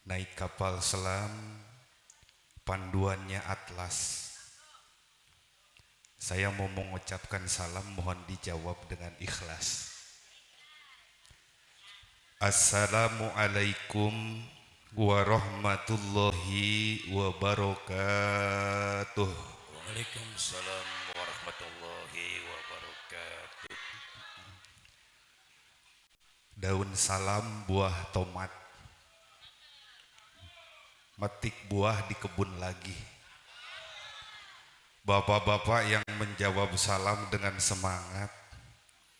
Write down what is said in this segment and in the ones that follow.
naik kapal selam, panduannya atlas. Saya mau mengucapkan salam, mohon dijawab dengan ikhlas. Assalamualaikum warahmatullahi wabarakatuh. Waalaikumsalam warahmatullahi wabarakatuh. Daun salam buah tomat, metik buah di kebun lagi. Bapak-bapak yang menjawab salam dengan semangat,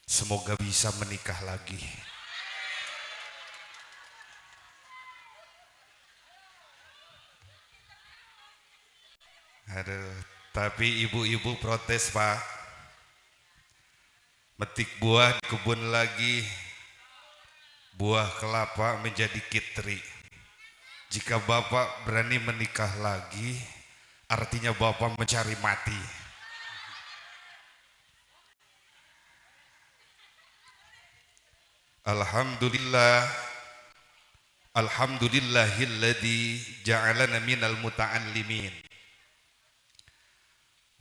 semoga bisa menikah lagi. Aduh, tapi ibu-ibu protes, Pak. Metik buah di kebun lagi, buah kelapa menjadi kitri. Jika bapak berani menikah lagi, artinya bapak mencari mati. Alhamdulillah, alhamdulillahilladzi ja'alana minal muta'allimin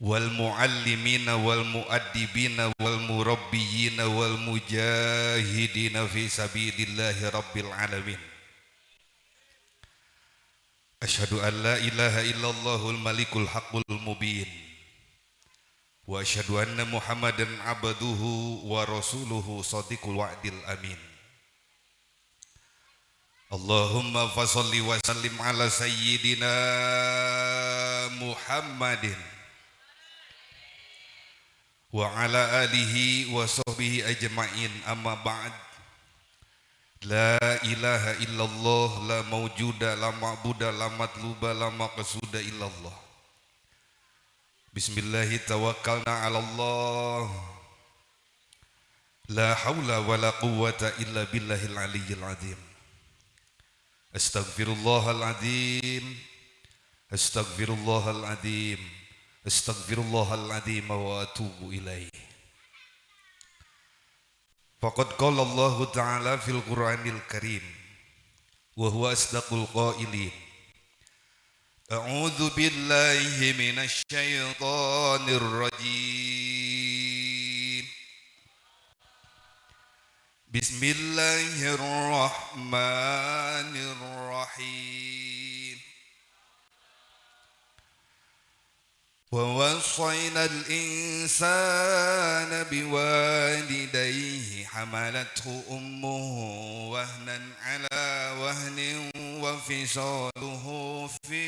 wal muallimina wal muaddibina wal murabbiyina wal mujahidina fi sabilillahi rabbil alamin. Asyhadu an la ilaha illallahul malikul haqqul mubin wa asyhadu anna muhammadan abduhu wa rasuluhu shadiqul wa'dil amin. Allahumma fasalli wa sallim ala sayyidina Muhammadin wa ala alihi wa sahbihi ajma'in, amma ba'd. La ilaha illallah, la mawjuda, la ma'buda, la matluba, la maqsuda illallah. Bismillahi tawakkalna ala Allah. La hawla wa la quwwata illa billahil aliyyil azim. Astaghfirullahaladzim, astaghfirullahaladzim, astaghfirullahaladzim wa atubu ilaih. Faqad qala Allah Ta'ala fil Qur'anil Karim wa huwa asdaqul qailin. A'udzu billahi minasy syaithanir rajim. Bismillahirrahmanirrahim. Wa wassaynal insana biwalidayhi hamalathu ummuhu wahnan ala wahnin wa fisaluhu fi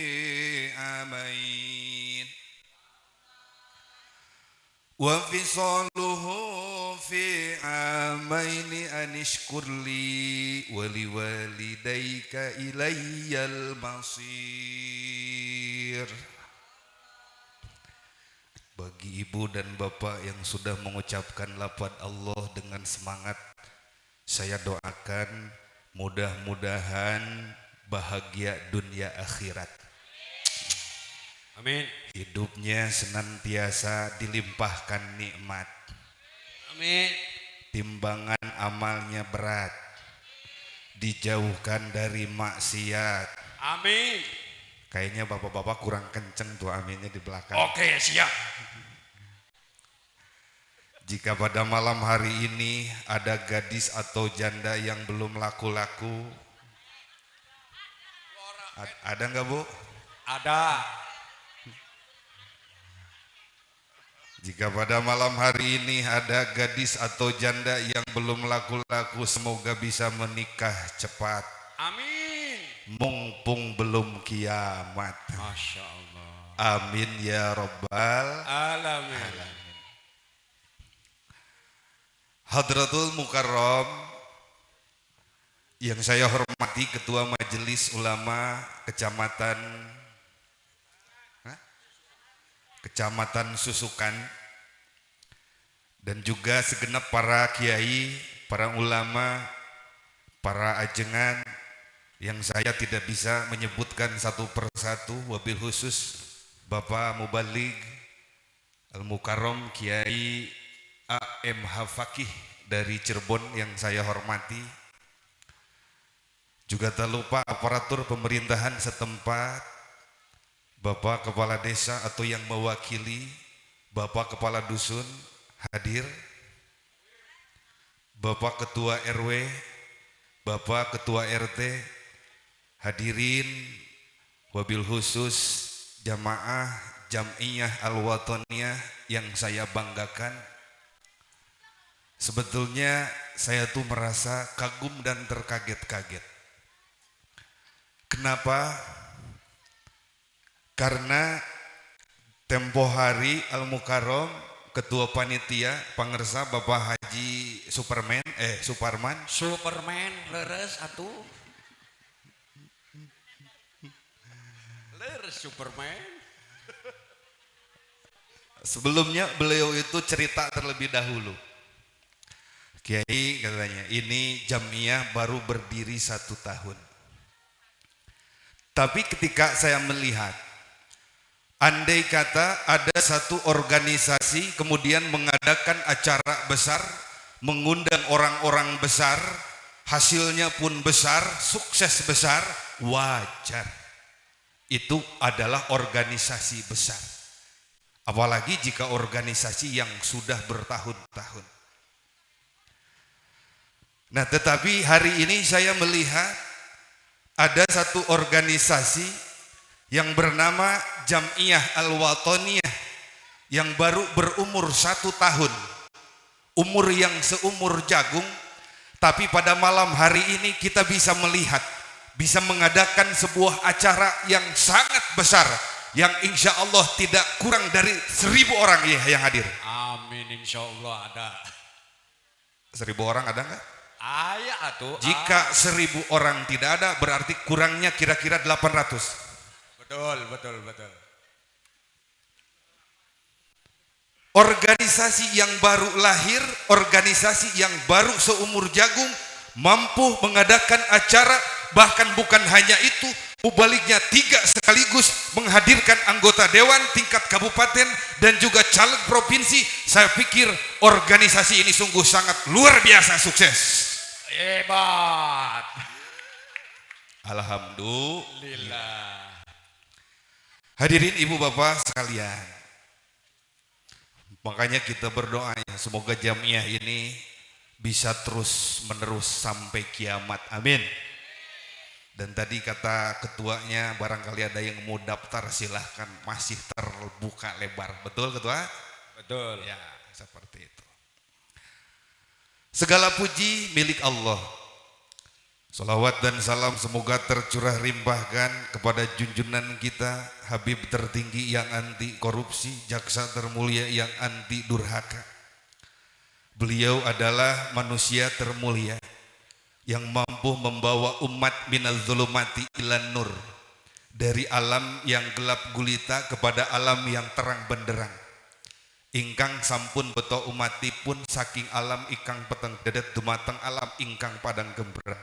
amain. وفصاله في عامين أن اشكر لي ولوالديك إلي المصير. Bagi ibu dan bapak yang sudah mengucapkan lafaz Allah dengan semangat, saya doakan mudah-mudahan bahagia dunia akhirat. Amin. Hidupnya senantiasa dilimpahkan nikmat. Amin. Timbangan amalnya berat, dijauhkan dari maksiat. Amin. Kayaknya bapak-bapak kurang kenceng tuh aminnya di belakang. Oke, siap. Jika pada malam hari ini ada gadis atau janda yang belum laku-laku, ada nggak Bu? Ada. Jika pada malam hari ini ada gadis atau janda yang belum laku-laku, semoga bisa menikah cepat. Amin. Mumpung belum kiamat. Masya Allah. Amin ya Rabbal Alamin. Hadratul Mukarram yang saya hormati, Ketua Majelis Ulama Kecamatan Susukan, dan juga segenap para kiai, para ulama, para ajengan yang saya tidak bisa menyebutkan satu persatu, wabil khusus Bapak Mubaligh Al-Mukarram Kiai A.M. Hafakih dari Cirebon yang saya hormati, Juga tak lupa aparatur pemerintahan setempat, Bapak Kepala Desa atau yang mewakili, Bapak Kepala Dusun hadir, Bapak Ketua RW, Bapak Ketua RT, hadirin, wabil khusus jamaah Jam'iyah Al-Wataniyah yang saya banggakan. Sebetulnya saya tuh merasa kagum dan terkaget-kaget. Kenapa? Karena tempo hari Al-Mukarram Ketua Panitia Pangersa Bapak Haji Suparman leres atuh. Leres Superman. sebelumnya beliau itu cerita terlebih dahulu. Kiai katanya, ini Jam'iyah baru berdiri 1 tahun. Tapi ketika saya melihat, andai kata ada satu organisasi kemudian mengadakan acara besar, mengundang orang-orang besar, hasilnya pun besar, sukses besar, wajar. Itu adalah organisasi besar. Apalagi jika organisasi yang sudah bertahun-tahun. Nah, tetapi hari ini saya melihat ada satu organisasi yang bernama Jam'iyah Al-Wataniyah yang baru berumur 1 tahun, umur yang seumur jagung, tapi pada malam hari ini kita bisa melihat, bisa mengadakan sebuah acara yang sangat besar, yang insya Allah tidak kurang dari 1000 orang yang hadir. Amin, insya Allah ada. 1000 orang ada nggak? Ayah atuh. Jika 1000 orang tidak ada, berarti kurangnya kira-kira 800. Betul. Organisasi yang baru lahir, organisasi yang baru seumur jagung, mampu mengadakan acara, bahkan bukan hanya itu, mubaliknya 3 sekaligus menghadirkan anggota dewan tingkat kabupaten dan juga caleg provinsi. Saya pikir organisasi ini sungguh sangat luar biasa sukses. Hebat. Alhamdulillah. Hadirin ibu bapak sekalian, makanya kita berdoa ya, semoga Jam'iyah ini bisa terus menerus sampai kiamat, amin. Dan tadi kata ketuanya, barangkali ada yang mau daftar silahkan, masih terbuka lebar, betul ketua? Betul. Ya, seperti itu. Segala puji milik Allah. Salawat dan salam semoga tercurah limpahkan kepada junjungan kita, Habib tertinggi yang anti korupsi, jaksa termulia yang anti durhaka. Beliau adalah manusia termulia yang mampu membawa umat minal zulumati ilan nur, dari alam yang gelap gulita kepada alam yang terang benderang. Ingkang sampun beto umatipun saking alam ingkang peteng dedet dumateng alam ingkang padang gembrang.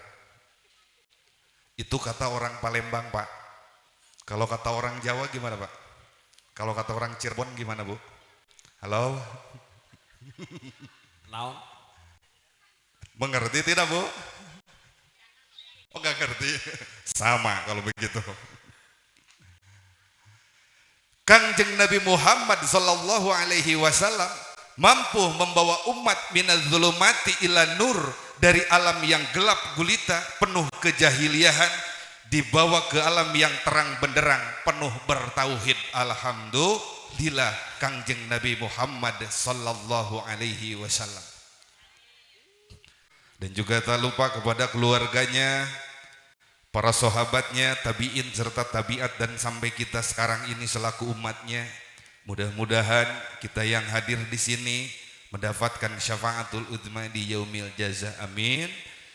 Itu kata orang Palembang, Pak. Kalau kata orang Jawa gimana, Pak? Kalau kata orang Cirebon gimana, Bu? Halo? Naon? Mengerti tidak, Bu? Oh, enggak ngerti. Sama kalau begitu. Kangjeng Nabi Muhammad sallallahu alaihi wasallam mampu membawa umat minaz zulumati ila nur, dari alam yang gelap gulita penuh kejahiliahan dibawa ke alam yang terang benderang penuh bertauhid. Alhamdulillah Kangjeng Nabi Muhammad sallallahu alaihi wasallam. Dan juga tak lupa kepada keluarganya, para sahabatnya, tabi'in serta tabi'at, dan sampai kita sekarang ini selaku umatnya. Mudah-mudahan kita yang hadir di sini mendapatkan syafaatul uzma di yaumil jaza, amin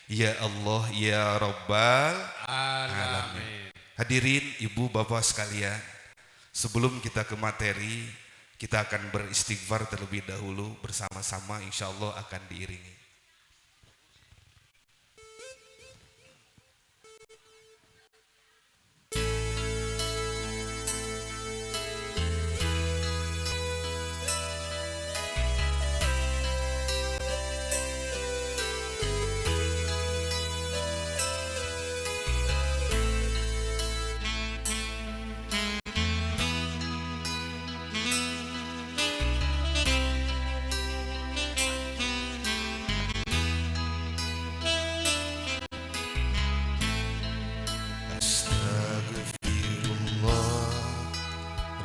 ya Allah ya Rabbal alamin. Hadirin ibu bapak sekalian, sebelum kita ke materi, kita akan beristighfar terlebih dahulu bersama-sama, insya Allah akan diiringi.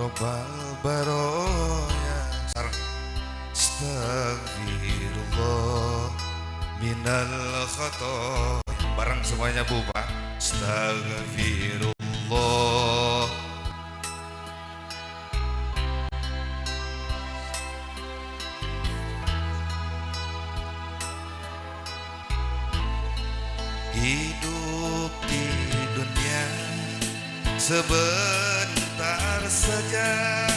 Robbal baroya sareng Astagfirullah minal khotoy bareng semuanya Bu Pak. Astagfirullah hidup di dunia sebentar saja,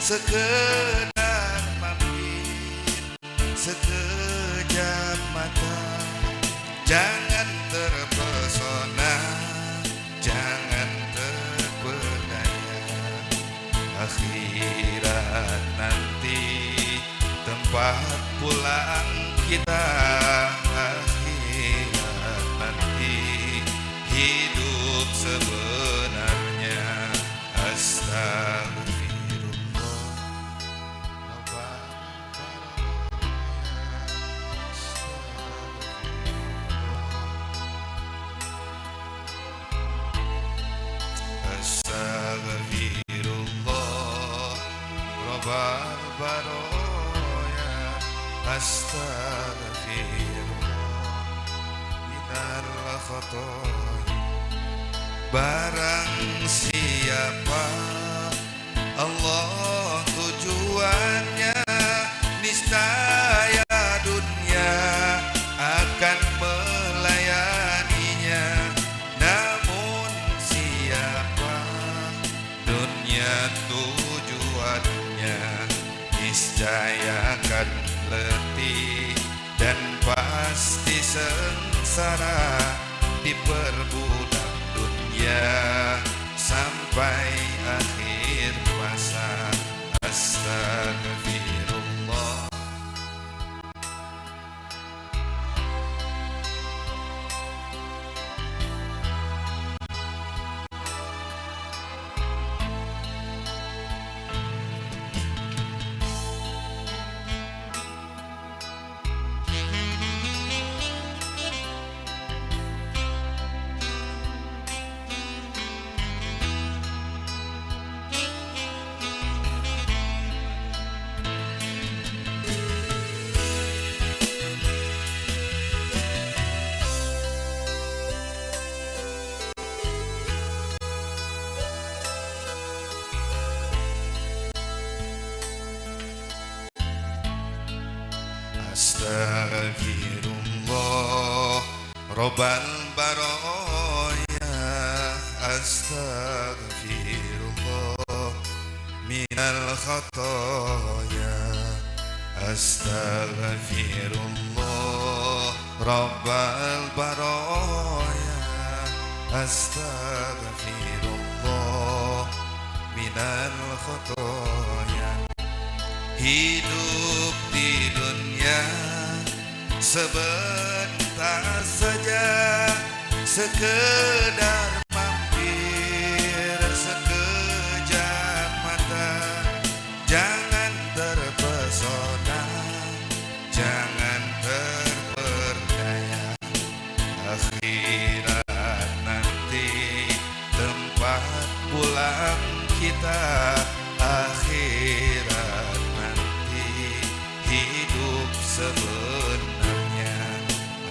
sekedar mampir sekejap mata. Jangan terpesona, jangan terpedaya. Akhirat nanti tempat pulang kita. Akhirat nanti hidup sebenarnya. Astagfirullah Astagfirullah Rabbal baroya. Astagfirullah minal khotoy. Barang siapa Allah tujuannya, niscaya dunia akan melayaninya. Namun siapa dunia tujuannya, niscaya akan letih dan pasti sengsara diperbudak dunia sampai akhir masa. Astagfirullah Astagfirullah Robbal baroya. Astagfirullah minal khotoya. Astagfirullah Robbal baroya. Astagfirullah minal khotoya. Hidup di dunia sebentar saja, sekedar mampir sekejap mata. Jangan terpesona, jangan terperdaya. Akhirat nanti tempat pulang kita. Akhirat nanti hidup sebenarnya.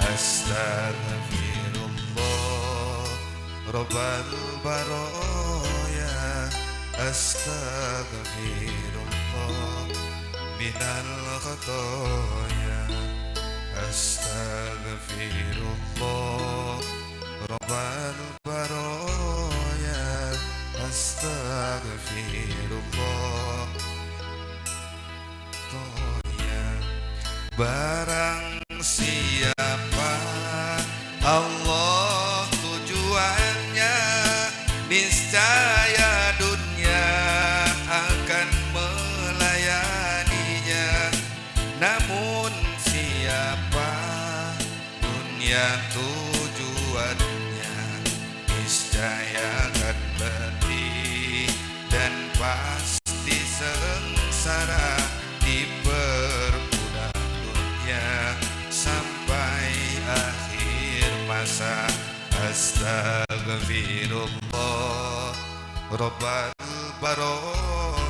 Astagfirullah Robbal baroya. Astagfirullah minal khotoya. Astagfirullah Robbal baroya. Astagfirullah toya. Barang siapa Allah tujuannya, niscaya dunia akan melayaninya. Namun siapa dunia tujuannya, niscaya akan letih dan pasti sengsara diperbudak dunia sampai akhir masa. Astagfirullah Robbal baroya.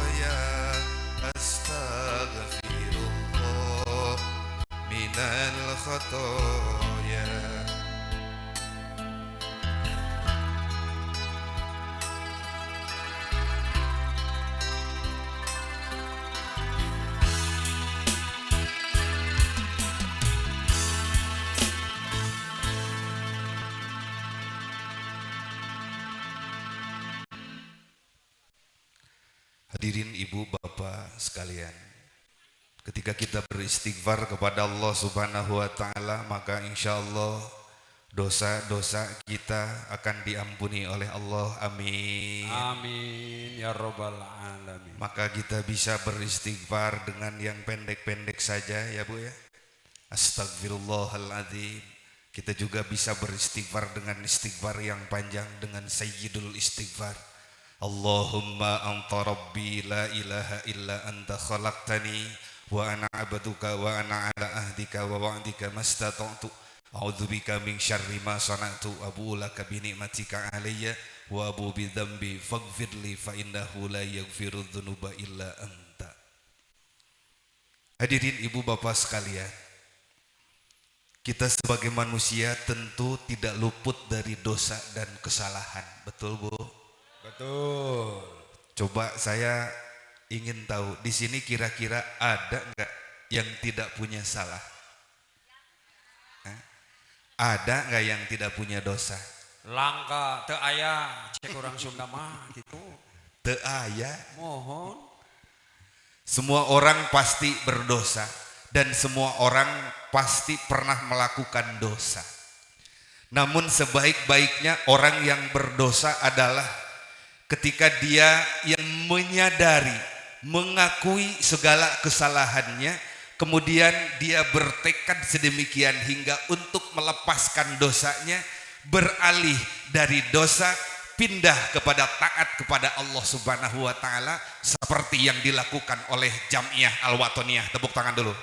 الخطايا. Hadirin ibu bapak sekalian, ketika kita beristighfar kepada Allah Subhanahu wa taala, maka insya Allah dosa-dosa kita akan diampuni oleh Allah. Amin. Amin ya robbal alamin. Maka kita bisa beristighfar dengan yang pendek-pendek saja ya Bu ya. Astagfirullahaladzim. Kita juga bisa beristighfar dengan istighfar yang panjang dengan sayyidul istighfar. Allahumma anta rabbi la ilaha illa anta khalaqtani wa ana abduka wa ana ala ahdika wa wa'dika mastata'tu a'udzubika min syarri ma sana'tu abu'u laka bi ni'matika alayya wa abu bi dzambi faghfirli fa innahu la yaghfiru dzunuba illa anta. Hadirin ibu bapak sekalian, kita sebagai manusia tentu tidak luput dari dosa dan kesalahan. Betul Bu? Betul. Coba saya ingin tahu di sini kira-kira ada nggak yang tidak punya salah? Hah? Ada nggak yang tidak punya dosa? Langka teu aya cek orang Sunda mah gitu. Teu aya. Mohon. Semua orang pasti berdosa dan semua orang pasti pernah melakukan dosa. Namun sebaik-baiknya orang yang berdosa adalah ketika dia yang menyadari, mengakui segala kesalahannya, kemudian dia bertekad sedemikian hingga untuk melepaskan dosanya, beralih dari dosa, pindah kepada taat kepada Allah Subhanahu wa taala seperti yang dilakukan oleh Jam'iyah Al-Watoniyah. Tepuk tangan dulu.